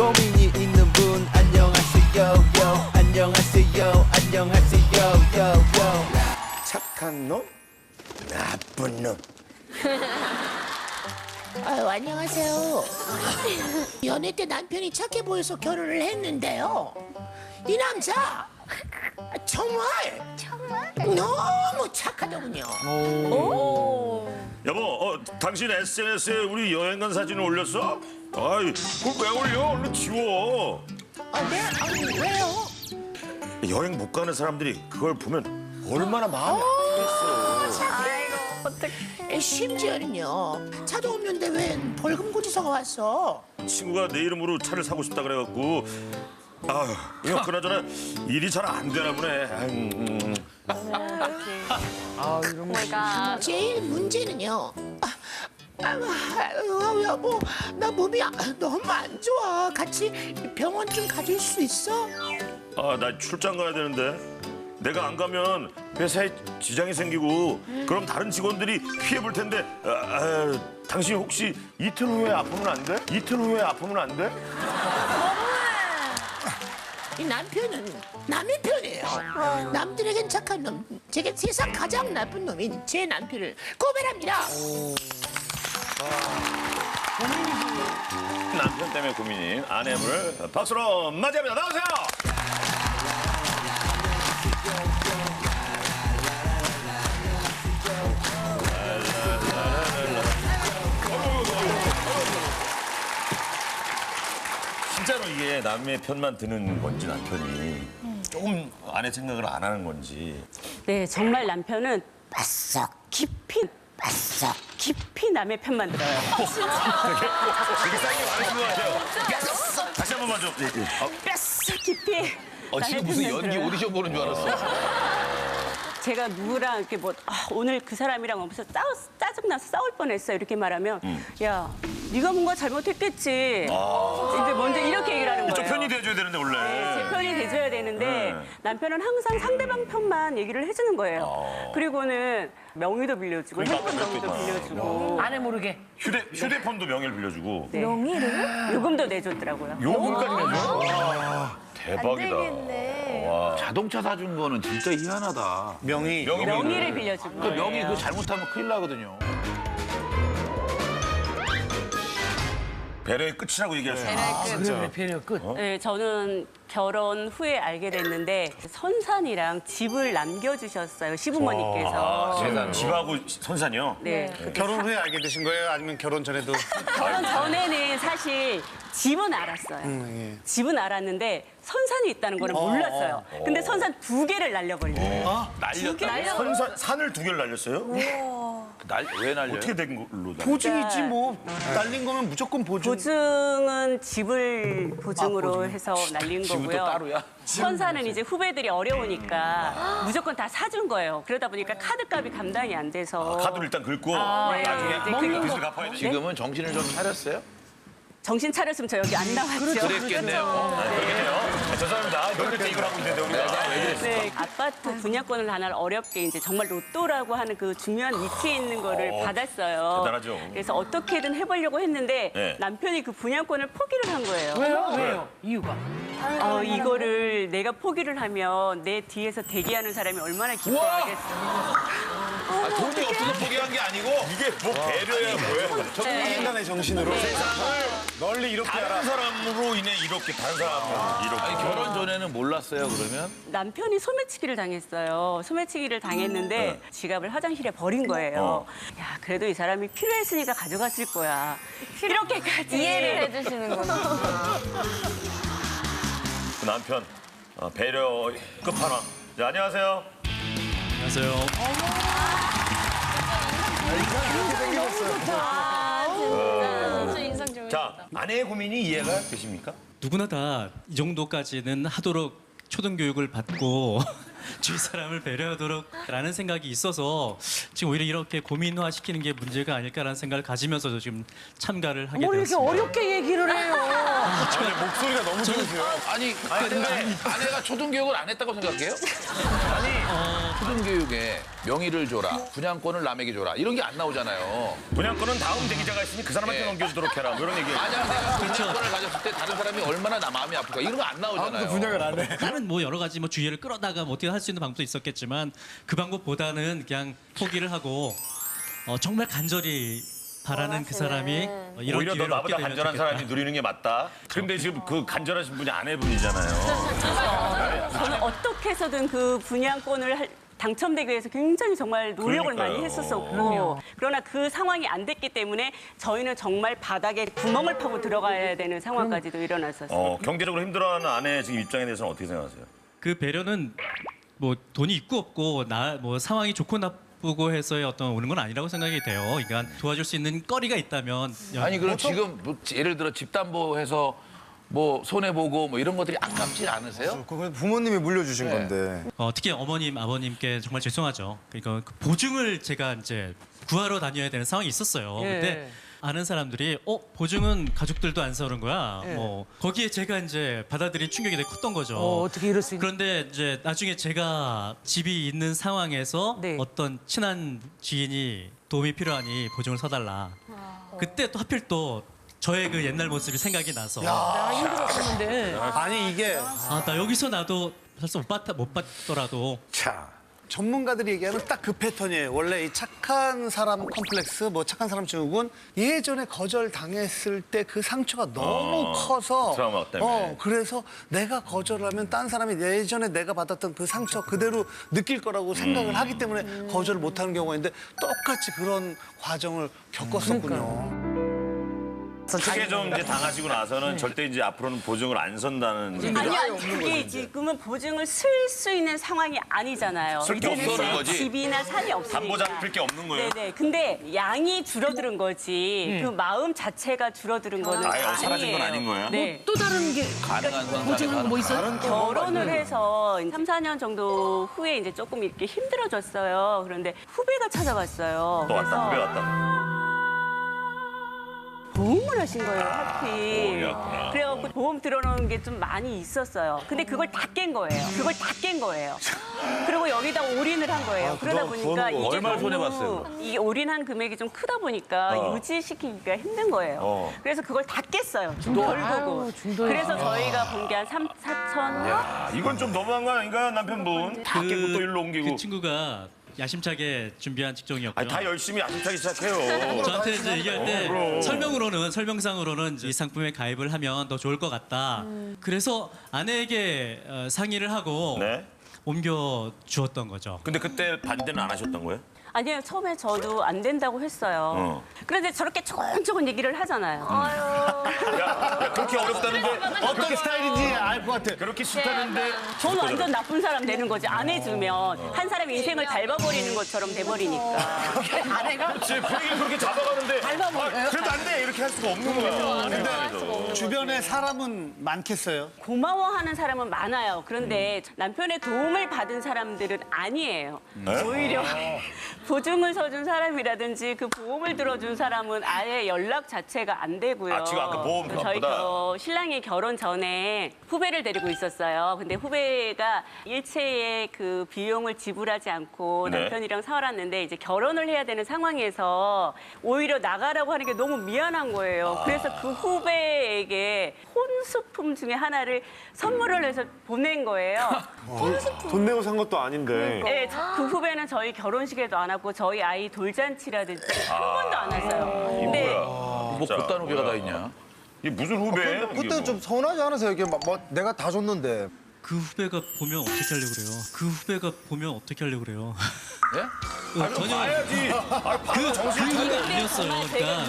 고민이 있는 분 안녕하세요 요 안녕하세요 안녕하세요 요 착한 놈 나쁜 놈 아유, 안녕하세요. 연애 때 남편이 착해 보여서 결혼을 했는데요. 이 남자 정말 너무 착하더군요. 여보, 당신 SNS에 우리 여행 간 사진을 올렸어? 아이, 그걸 왜 올려? 얼른 지워. 네? 아니, 왜요? 여행 못 가는 사람들이 그걸 보면 얼마나 마음이 아프겠어. 심지어는요. 차도 없는데 웬 벌금 고지서가 왔어. 친구가 내 이름으로 차를 사고 싶다 그래갖고 아휴, 이거 그나저나 일이 잘 안 되나 보네. 제일 문제는요. 여보, 나 몸이 너무 안 좋아. 같이 병원 좀 가줄 수 있어? 나 출장 가야 되는데 내가 안 가면 회사에 지장이 생기고 그럼 다른 직원들이 피해 볼 텐데 당신 혹시 이틀 후에 아프면 안 돼? 이틀 후에 아프면 안 돼? 이 남편은 남의 편이에요. 남들에겐 착한 놈, 제게 세상 가장 나쁜 놈인 제 남편을 고발합니다. 남편 때문에 고민인 아내분을 박수로 맞이합니다. 나오세요. 진짜로 이게 남의 편만 드는 건지 남편이 조금 아내 생각을 안 하는 건지. 네, 정말 남편은 바싹 깊이 남의 편만 들어요. 되게 싸게 말하신 것 같아요. 다시 한 번만 좀. 바싹 깊이. 지금 무슨 연기 오디션 보는 줄 알았어. 제가 누구랑 이렇게 오늘 그 사람이랑 오면서 짜증나서 싸울 뻔했어요. 이렇게 말하면 야, 네가 뭔가 잘못했겠지. 이제 먼저 이렇게 얘기를 하는 좀 거예요. 편이 돼줘야 되는데 원래. 제 편이 돼줘야 되는데 네. 남편은 항상 상대방 편만 얘기를 해주는 거예요. 그리고는 명의도 빌려주고 핸드폰 명의도 빌려주고 아내 모르게. 휴대폰도 명예를 빌려주고. 네. 요금도 내줬더라고요. 요금까지 내줘? 와, 대박이다. 와. 자동차 사준 거는 진짜 희한하다. 명의를 빌려주고. 그 명의 그 잘못하면 큰일 나거든요. 배려의 끝이라고 얘기할 수 있어요. 그래, 배려 끝. 네, 저는 결혼 후에 알게 됐는데 선산이랑 집을 남겨주셨어요. 시부모님께서. 세상에. 집하고 선산이요? 네. 결혼 후에 알게 되신 거예요? 아니면 결혼 전에도? 결혼 전에는 사실 집은 알았어요. 집은 알았는데 선산이 있다는 거는 몰랐어요. 근데 선산 2개를 날려버려요. 날렸다. 산을 2개를 날렸어요? 왜 날려요? 어떻게 된 걸로? 보증이지 뭐. 날린 거면 무조건 보증. 보증은 집을 보증으로 해서 날린 집은 또 거고요. 따로야? 선산은 이제 후배들이 어려우니까 무조건 다 사준 거예요. 그러다 보니까 카드값이 감당이 안 돼서 카드를 일단 긁고 네, 나중에 이제 먹는 빚을 갚아야 돼. 지금은 정신을 좀 차렸어요? 정신 차렸으면 저 여기 안 나왔죠. 그랬겠네요. 그러겠네요. 죄송합니다. 명절 때 이걸 하고 있는데 우리가. 네, 아파트 분양권을 하나 어렵게 이제 정말 로또라고 하는 그 중요한 위치에 있는 거를 받았어요. 대단하죠. 그래서 어떻게든 해보려고 했는데 네. 남편이 그 분양권을 포기를 한 거예요. 왜요? 이유가? 이거를 내가 포기를 하면 내 뒤에서 대기하는 사람이 얼마나 기뻐하겠어. 돈이 없어서 포기한 게 아니고 이게 뭐 배려야 뭐야? 인간의 정신으로 널리 이렇게 다른 알아. 사람으로 인해 이렇게 다른 사람은 이렇게. 아니, 결혼 전에는 몰랐어요, 그러면? 남편이 소매치기를 당했어요. 소매치기를 당했는데 지갑을 화장실에 버린 거예요. 야, 그래도 이 사람이 필요했으니까 가져갔을 거야. 이렇게까지 이해를 해주시는구나. 그 남편 배려 끝판왕. 자, 안녕하세요. 진짜 인상 좋으셨다. 자, 아내의 고민이 이해가 되십니까? 누구나 다 이 정도까지는 하도록 초등교육을 받고 주위 사람을 배려하도록라는 생각이 있어서 지금 오히려 이렇게 고민화시키는 게 문제가 아닐까라는 생각을 가지면서 지금 참가를 하게 뭘 이렇게 되었습니다. 어렵게 얘기를 해요. 목소리가 너무 좋으세요. 아니, 아내가 초등교육을 안 했다고 생각해요? 아니, 초등교육에 명의를 줘라, 분양권을 남에게 줘라 이런 게 안 나오잖아요. 분양권은 다음 대기자가 있으니 그 사람한테 네. 넘겨주도록 해라. 뭐 이런 얘기. 만약 내가 분양권을 가졌을 때 다른 사람이 얼마나 마음이 아플까 이런 거 안 나오잖아요. 분양을 안 해. 다른 뭐 여러 가지 뭐 주의를 끌어다가 뭐 어떻게 할 수 있는 방법도 있었겠지만 그 방법보다는 그냥 포기를 하고 정말 간절히 바라는 그 사람이 이런 오히려 너 기회를 얻게 나보다 되면 간절한 좋겠다. 사람이 누리는 게 맞다. 근데 지금 그 간절하신 분이 아내분이잖아요. 저는 어떻게 해서든 그 분양권을 당첨되기 위해서 굉장히 정말 노력을 그러니까요. 많이 했었었고 그러나 그 상황이 안 됐기 때문에 저희는 정말 바닥에 구멍을 파고 들어가야 되는 상황까지도 일어났었어요. 경제적으로 힘들어하는 아내 지금 입장에 대해서는 어떻게 생각하세요? 그 배려는 뭐 돈이 있고 없고 뭐 상황이 좋고 나쁘고 해서의 어떤 오는 건 아니라고 생각이 돼요. 그러니까 도와줄 수 있는 거리가 있다면 아니 그럼 지금 뭐 예를 들어 집담보해서 뭐 손해 보고 뭐 이런 것들이 아깝지 않으세요? 그건 부모님이 물려주신 네. 건데. 특히 어머님, 아버님께 정말 죄송하죠. 그러니까 그 보증을 제가 이제 구하러 다녀야 되는 상황이 있었어요. 예. 근데 아는 사람들이 보증은 가족들도 안 서는 거야. 예. 뭐 거기에 제가 이제 받아들인 충격이 되게 컸던 거죠. 어떻게 이럴 수 있는? 그런데 이제 나중에 제가 집이 있는 상황에서 네. 어떤 친한 지인이 도움이 필요하니 보증을 서달라. 그때 또 하필 또 저의 그 옛날 모습이 생각이 나서 나 힘들었었는데. 아니 이게 나 여기서 나도 설사 못 받더라도 자 전문가들이 얘기하는 딱 그 패턴이에요. 원래 이 착한 사람 컴플렉스, 뭐 착한 사람 증후군 예전에 거절 당했을 때 그 상처가 너무 커서 트라우마 때문에. 그래서 내가 거절하면 딴 사람이 예전에 내가 받았던 그 상처 그대로 느낄 거라고 생각을 하기 때문에 거절을 못하는 경우가 있는데 똑같이 그런 과정을 겪었었군요. 크게 좀 이제 당하시고 나서는 절대 이제 앞으로는 보증을 안 선다는. 아니요, 그게 지금은 보증을 쓸 수 있는 상황이 아니잖아요. 쓸게 이제는 없어는 거지. 집이나 산이 없으니까. 담보 잡힐 게 없는 거예요. 네네. 근데 양이 줄어드는 거지. 그 마음 자체가 줄어드는 거는 아예 아니에요. 사라진 건 아닌 거예요? 네. 또 다른 게 가능한 상상에 보증은 뭐 있어요? 결혼을 해서 3, 4년 정도 후에 이제 조금 이렇게 힘들어졌어요. 그런데 후배가 찾아왔어요. 또 왔다, 후배 왔다. 보험을 하신 거예요, 하필. 보험이었구나. 그래갖고 보험 들어놓은 게 좀 많이 있었어요. 근데 그걸 다 깬 거예요. 그리고 여기다 올인을 한 거예요. 그러다 보니까 이게 얼마나 너무 손해봤어요? 이 올인한 금액이 좀 크다 보니까 유지시키기가 힘든 거예요. 그래서 그걸 다 깼어요. 결국은. 그래서 저희가 본 게 한 3, 4천. 이건 좀 너무한 거 아닌가 남편분? 다 깨고 또 일로 옮기고. 그 친구가 야심차게 준비한 직종이었고요. 아니, 다 열심히 야심차게 시작해요. 저한테 이제 얘기할 때 설명상으로는 이 상품에 가입을 하면 더 좋을 것 같다. 그래서 아내에게 상의를 하고 네. 옮겨 주었던 거죠. 근데 그때 반대는 안 하셨던 거예요? 아니에요. 처음에 저도 안 된다고 했어요. 그런데 저렇게 조곤조곤 얘기를 하잖아요. 야, 그렇게 어렵다는데 어떤 스타일인지 알 것 같아. 그렇게 싫다는데 저는 완전 나쁜 사람 되는 거지. 안 해주면 한 사람의 인생을 밟아버리는 것처럼 돼버리니까. 아내가 제 분위기 그렇게 잡아가는데 그래도 안 돼 이렇게 할 수가 없는 거야. 근데 주변에 사람은 많겠어요. 고마워하는 사람은 많아요. 그런데 남편의 도움을 받은 사람들은 아니에요. 오히려 보증을 서준 사람이라든지 그 보험을 들어준 사람은 아예 연락 자체가 안 되고요. 아, 지금 아까 보험 저희 그것보다? 신랑이 결혼 전에 후배를 데리고 있었어요. 근데 후배가 일체의 그 비용을 지불하지 않고 네. 남편이랑 살았는데 이제 결혼을 해야 되는 상황에서 오히려 나가라고 하는 게 너무 미안한 거예요. 그래서 그 후배에게 혼수품 중에 하나를 선물을 해서 보낸 거예요. 돈 내고 산 것도 아닌데. 네, 그 후배는 저희 결혼식에도 안 왔고 저희 아이 돌잔치라든지 한 번도 안 왔어요. 근데 뭐 그딴 후배가 다 있냐? 이게 무슨 후배예요? 아, 그때 좀 서운하지 않으세요? 이게 뭐 내가 다 줬는데. 그 후배가 보면 어떻게 하려고 그래요? 예? 전혀 봐야지. 그 후배가 아니었어요. 정말 제가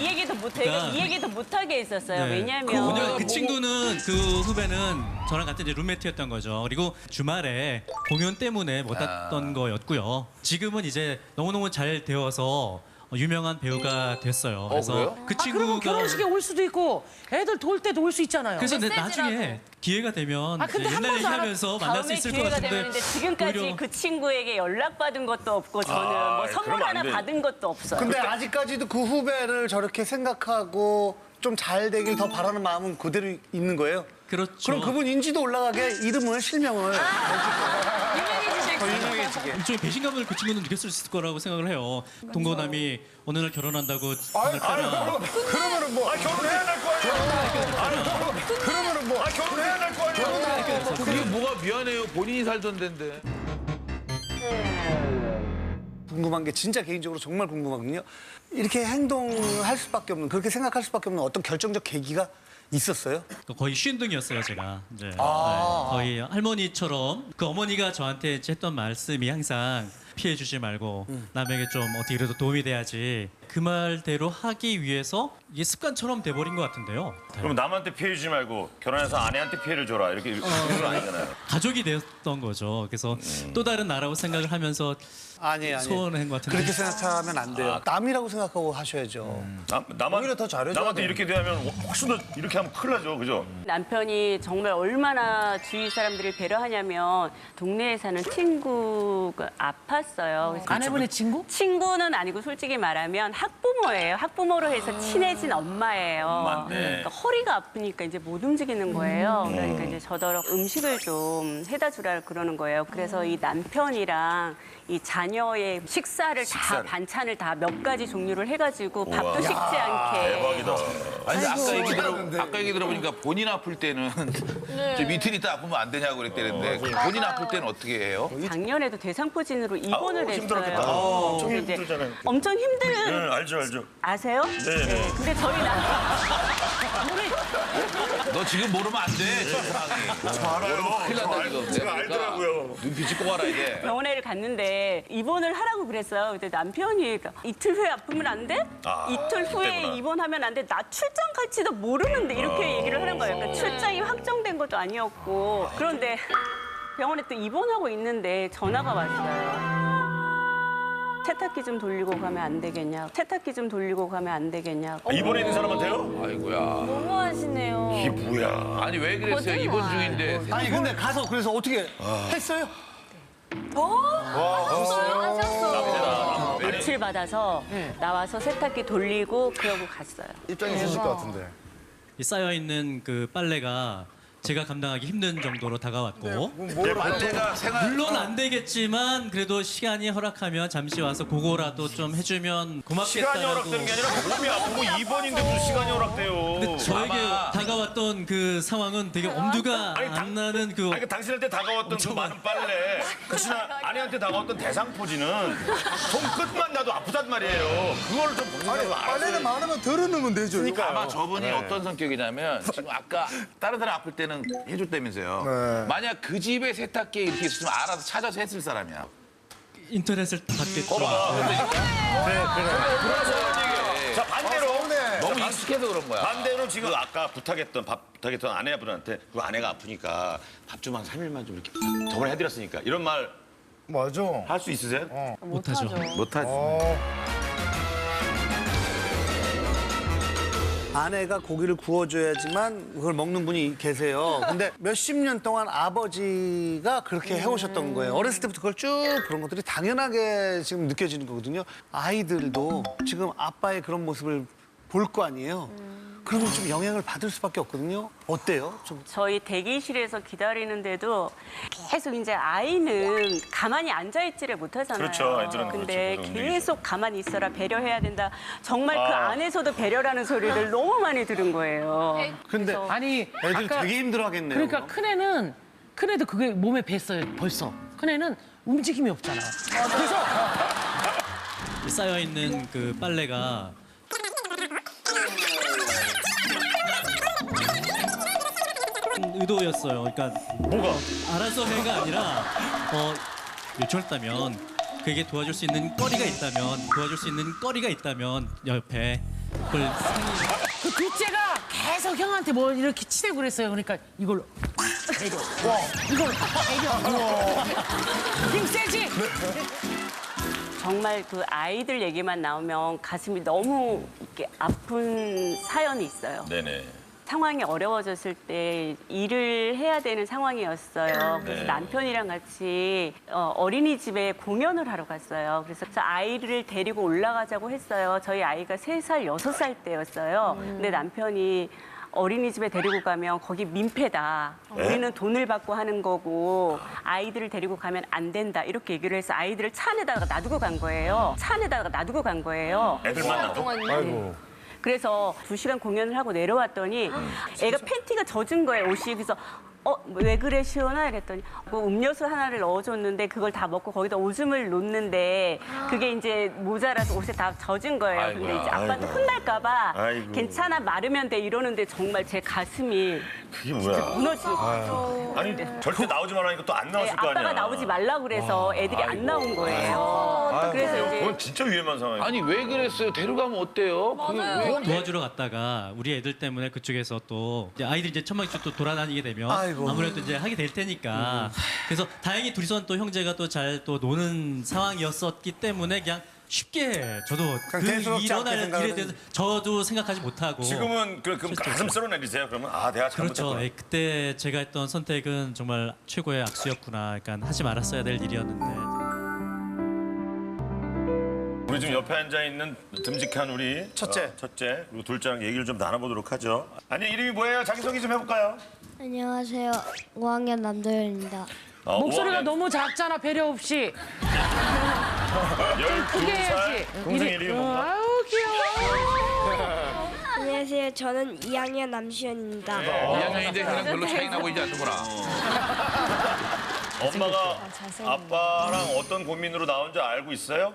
이 얘기도 못하게 했었어요. 왜냐하면 그 친구는 그 후배는 저랑 같은 이제 룸메이트였던 거죠. 그리고 주말에 공연 때문에 못 왔던 거였고요. 지금은 이제 너무너무 잘 되어서 유명한 배우가 됐어요. 그래서 그래요? 그 아, 그러면 친구가 결혼식에 올 수도 있고 애들 돌 때도 올 수 있잖아요. 그래서 메시지라도. 나중에 기회가 되면 아, 근데 이제 한 옛날 번도 안 얘기하면서 만날 수 다음에 있을 것 기회가 같은데 되는데 지금까지 오히려 그 친구에게 연락받은 것도 없고 저는 뭐 선물 그러면 안 하나 돼. 받은 것도 없어요. 근데 아직까지도 그 후배를 저렇게 생각하고 좀 잘 되길 더 바라는 마음은 그대로 있는 거예요? 그렇죠. 그럼 그분 인지도 올라가게 이름을 실명을 유명해지실 더 유명해지게. 일종의 배신감을 그 친구는 느꼈을 수 있을 거라고 생각을 해요. 동거남이 어느 날 결혼한다고 하니까 그러면은 뭐 결혼해야 될 거 아니야. 그러면은 뭐 결혼해야 될 거 아니야. 이게 뭐가 미안해요. 본인이 살던 데인데. 궁금한 게 진짜 개인적으로 정말 궁금하거든요. 이렇게 행동할 수밖에 없는 그렇게 생각할 수밖에 없는 어떤 결정적 계기가 있었어요? 거의 쉰둥이였어요, 제가. 이제 네, 거의 할머니처럼 그 어머니가 저한테 이제 했던 말씀이 항상 피해 주지 말고 남에게 좀 어떻게 그래도 도움이 돼야지 그 말대로 하기 위해서 이게 습관처럼 돼버린 것 같은데요. 그럼 남한테 피해 주지 말고 결혼해서 아내한테 피해를 줘라 이렇게 그런 건 아니잖아요. 가족이 되었던 거죠. 그래서 또 다른 나라고 생각을 하면서 아니에요. 소원한 것 같은데. 그렇게 생각하면 안 돼요. 남이라고 생각하고 하셔야죠. 오히려 더 잘해줘야 남한테 돼. 이렇게 대하면 훨씬 더 이렇게 하면 큰일 나죠, 그죠? 남편이 정말 얼마나 주위 사람들을 배려하냐면 동네에 사는 친구가 아팠어요. 그래서 아내분의 친구? 친구는 아니고 솔직히 말하면 학부모예요. 학부모로 해서 친해진 엄마예요. 엄마인데. 그러니까 허리가 아프니까 이제 못 움직이는 거예요. 그러니까 이제 저더러 음식을 좀 해다 주라 그러는 거예요. 그래서 이 남편이랑 이 자녀의 식사를 다 반찬을 다 몇 가지 종류를 해가지고 밥도 식지 않게. 대박이다. 아니 아까 얘기 들어보니까 본인 아플 때는 좀 이틀 있다 아프면 안 되냐고 그랬대는데 본인 아플 때는 어떻게 해요? 작년에도 대상포진으로 입원을 했어요. 힘들었겠다. 좀 그래서 이제 힘들잖아요. 엄청 힘든 네, 알죠. 아세요? 네. 근데 저희 너 지금 모르면 안 돼. 지금 상황이. 모르면 큰일 난다 지금. 제가 알더라고요. 눈빛이 꼭 알아야 돼. 병원에 갔는데 입원을 하라고 그랬어요. 근데 남편이 이틀 후에 아프면 안 돼? 이틀 후에 그때구나. 입원하면 안 돼? 나 출장 갈지도 모르는데 이렇게 얘기를 하는 거예요. 그러니까 출장이 확정된 것도 아니었고. 그런데 병원에 또 입원하고 있는데 전화가 왔어요. 세탁기 좀 돌리고 가면 안 되겠냐? 세탁기 좀 돌리고 가면 안 되겠냐? 이번에 있는 사람한테요? 아이고야. 너무하시네요. 이게 뭐야? 아니 왜 그랬어요? 거짓말. 입원 중인데. 아니 근데 가서 그래서 어떻게 했어요? 하셨어. 며칠 받아서 나와서 세탁기 돌리고 그러고 갔어요. 입장이 있으실 것 같은데. 이 쌓여 있는 그 빨래가 제가 감당하기 힘든 정도로 다가왔고 빨래가 생활. 물론 안 되겠지만 그래도 시간이 허락하면 잠시 와서 그거라도 좀 해주면 시간이 고맙겠다라고. 허락되는 게 아니라 몸이 아프고 입원인데 무슨 시간이 허락돼요? 근데 저에게 다가왔던 그 상황은 되게 엄두가 안 나는 그 아니, 당신한테 다가왔던 그 많은 빨래, 혹시나 아내한테 다가왔던 대상포진은 손끝만 나도 아프단 말이에요. 그걸 좀 본인으로 빨래는 많으면 덜어 넣으면 되죠. 아마 저분이 어떤 성격이냐면 지금 아까 다른 사람 아플 때는 해줬다면서요. 네. 만약 그 집에 세탁기에 이렇게 있으면 알아서 찾아서 했을 사람이야. 인터넷을 봤겠죠. 자, 반대로. 너무 익숙해서 그런 거야. 반대로 지금 아까 부탁했던 아내분한테 그 아내가 아프니까 밥 좀 한 3일만 좀 이렇게 저번에 해드렸으니까 이런 말 할 맞아. 수 있으세요? 못하죠. 못하지. 아내가 고기를 구워줘야지만 그걸 먹는 분이 계세요. 근데 몇십 년 동안 아버지가 그렇게 해오셨던 거예요. 어렸을 때부터 그걸 쭉 그런 것들이 당연하게 지금 느껴지는 거거든요. 아이들도 지금 아빠의 그런 모습을 볼 거 아니에요. 그러면 좀 영향을 받을 수밖에 없거든요. 어때요? 좀 저희 대기실에서 기다리는데도 계속 이제 아이는 가만히 앉아있지를 못하잖아요. 그렇죠. 아이들은 근데 그렇죠. 계속 가만히 있어라, 배려해야 된다. 정말 그 안에서도 배려라는 소리를 너무 많이 들은 거예요. 근데 아니 애들 아까 되게 힘들어하겠네요. 그러니까 큰애도 그게 몸에 뱄어요 벌써. 큰애는 움직임이 없잖아요. 그래서 쌓여 있는 그 빨래가 의도였어요. 그러니까 뭐가? 알아서 해가 아니라 요청했다면 그에게 도와줄 수 있는 거리가 있다면 옆에 그걸 상의. 그 둘째가 계속 형한테 뭐 이렇게 치대고 그랬어요. 그러니까 이걸로 배려. 이걸로 배려. 힘 세지? 정말 그 아이들 얘기만 나오면 가슴이 너무 이렇게 아픈 사연이 있어요. 네네. 상황이 어려워졌을 때 일을 해야 되는 상황이었어요. 그래서 네. 남편이랑 같이 어린이집에 공연을 하러 갔어요. 그래서 아이를 데리고 올라가자고 했어요. 저희 아이가 3살, 6살 때였어요. 근데 남편이 어린이집에 데리고 가면 거기 민폐다. 우리는 돈을 받고 하는 거고 아이들을 데리고 가면 안 된다. 이렇게 얘기를 해서 아이들을 차 안에다가 놔두고 간 거예요. 차 안에다가 놔두고 간 거예요. 애들만 나도? 아이고. 그래서 2시간 공연을 하고 내려왔더니 애가 팬티가 젖은 거예요, 옷이. 그래서 왜 그래 시원아 이랬더니 뭐 음료수 하나를 넣어줬는데 그걸 다 먹고 거기다 오줌을 놓는데 그게 이제 모자라서 옷에 다 젖은 거예요. 근데 이제 아빠한테 혼날까 봐 아이고. 괜찮아 마르면 돼 이러는데 정말 제 가슴이 그게 뭐야? 무너지고 아니 절대 나오지 말라니까 또 안 나왔을 거 아니야. 아빠가 나오지 말라고 그래서 애들이 안 나온 거예요. 그래서 이제 그건 진짜 위험한 상황이야. 아니 왜 그랬어요? 데려가면 어때요? 그게 왜 도와주러 갔다가 우리 애들 때문에 그쪽에서 또 이제 아이들이 이제 천막이 또 돌아다니게 되면 아이고. 아무래도 이제 하게 될 테니까 그래서 다행히 둘이서는 또 형제가 또 잘 또 노는 상황이었었기 때문에 그냥 쉽게 저도 그 대수롭지 않게 일어날 생각을 일에 대해서 저도 생각하지 못하고 지금은 그 가슴 쓸어내리세요. 그러면 내가 그렇죠. 잘못했구나. 예, 그때 제가 했던 선택은 정말 최고의 악수였구나. 그러니까 하지 말았어야 될 일이었는데. 우리 지금 옆에 앉아 있는 듬직한 우리 첫째. 첫째 그리고 둘째랑 얘기를 좀 나눠보도록 하죠. 아니 이름이 뭐예요? 자기 소개 좀 해볼까요? 안녕하세요. 5학년 남도현입니다. 목소리가 너무 작잖아, 배려 없이. 크게 12살 해야지. 동생 이름이 뭔가? 아우, 귀여워. 안녕하세요. 저는 2학년 남시현입니다. 2학년인데 그냥 별로 차이 나 보이지 않는구나. 엄마가 아빠랑 어떤 고민으로 나온 줄 알고 있어요?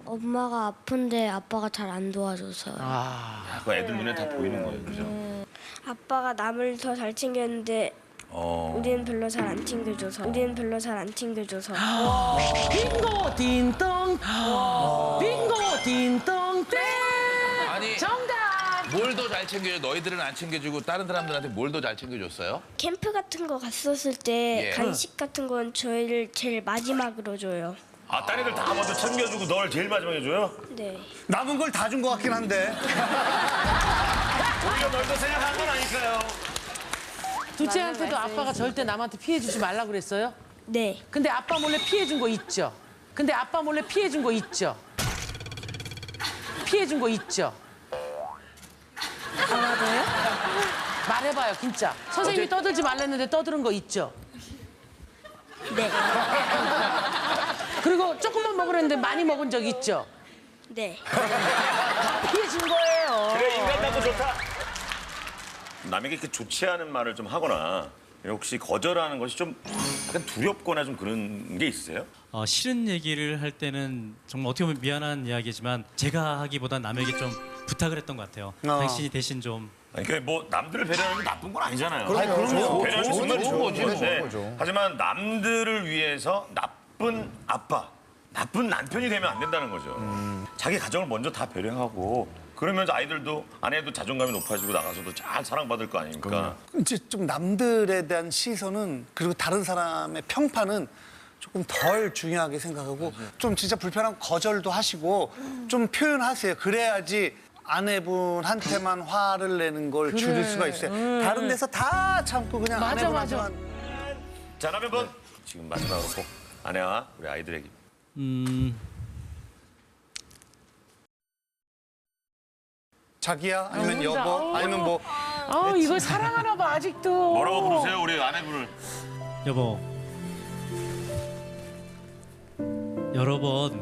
엄마가 아픈데 아빠가 잘 안 도와줘서요. 그 애들 눈에 다 보이는 거예요, 그죠? 아빠가 남을 더 잘 챙겼는데 우리는 별로 잘 안 챙겨줘서. 빙고, 딘동. 빙고, 딘동, 땡. 아니 정답. 뭘 더 잘 챙겨줘? 너희들은 안 챙겨주고 다른 사람들한테 뭘 더 잘 챙겨줬어요? 캠프 같은 거 갔었을 때 예. 간식 같은 건 저희를 제일 마지막으로 줘요. 딴 애들 다 먼저 챙겨주고 널 제일 마지막에 줘요? 네. 남은 걸 다 준 것 같긴 한데. 우리가 널 더 생각한 건 아니까요. 둘째한테도 아빠가 절대 남한테 피해 주지 말라 그랬어요? 네. 근데 아빠 몰래 피해 준 거 있죠? 피해 준 거 있죠? 알아요? 말해봐요, 진짜. 선생님이 떠들지 말랬는데 떠드는 거 있죠? 네. 그리고 조금만 먹으랬는데 많이 먹은 적 있죠? 네. 피해 준 거예요. 그래 인간답고 좋다. 남에게 이렇게 좋지 않은 말을 좀 하거나 혹시 거절하는 것이 좀 약간 두렵거나 좀 그런 게 있으세요? 싫은 얘기를 할 때는 정말 어떻게 보면 미안한 이야기지만 제가 하기보단 남에게 좀 부탁을 했던 것 같아요. 당신이 대신 좀 그러니까 뭐 남들을 배려하는 게 나쁜 건 아니잖아요. 그럼요. 배려하는 게 정말 좋은 거죠. 좋은 네. 거죠. 하지만 남들을 위해서 나쁜 아빠, 나쁜 남편이 되면 안 된다는 거죠. 자기 가정을 먼저 다 배려하고 그러면서 아이들도 아내도 자존감이 높아지고 나가서도 잘 사랑받을 거 아닙니까? 이제 좀 남들에 대한 시선은 그리고 다른 사람의 평판은 조금 덜 중요하게 생각하고 좀 진짜 불편한 거절도 하시고 좀 표현하세요. 그래야지 아내분한테만 화를 내는 걸 줄일 수가 있어요. 다른 데서 다 참고 그냥 맞아, 아내분한테만. 자, 남편분 지금 마지막으로 꼭 아내와 우리 아이들에게 자기야 아니면 운다. 여보 아니면 뭐 이걸 사랑하나 봐, 아직도. 뭐라고 부르세요, 우리 아내분을? 여보 여러 번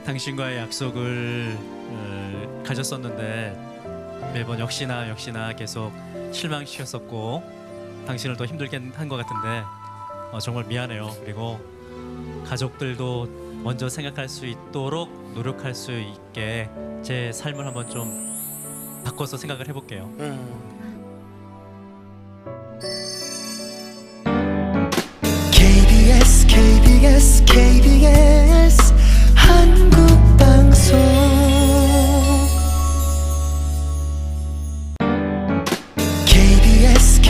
당신과의 약속을 가졌었는데 매번 역시나 계속 실망시켰었고 당신을 더 힘들게 한 것 같은데 정말 미안해요. 그리고 가족들도 먼저 생각할 수 있도록 노력할 수 있게 제 삶을 한번 좀 바꿔서 생각을 해볼게요. KBS 한국방송 KBS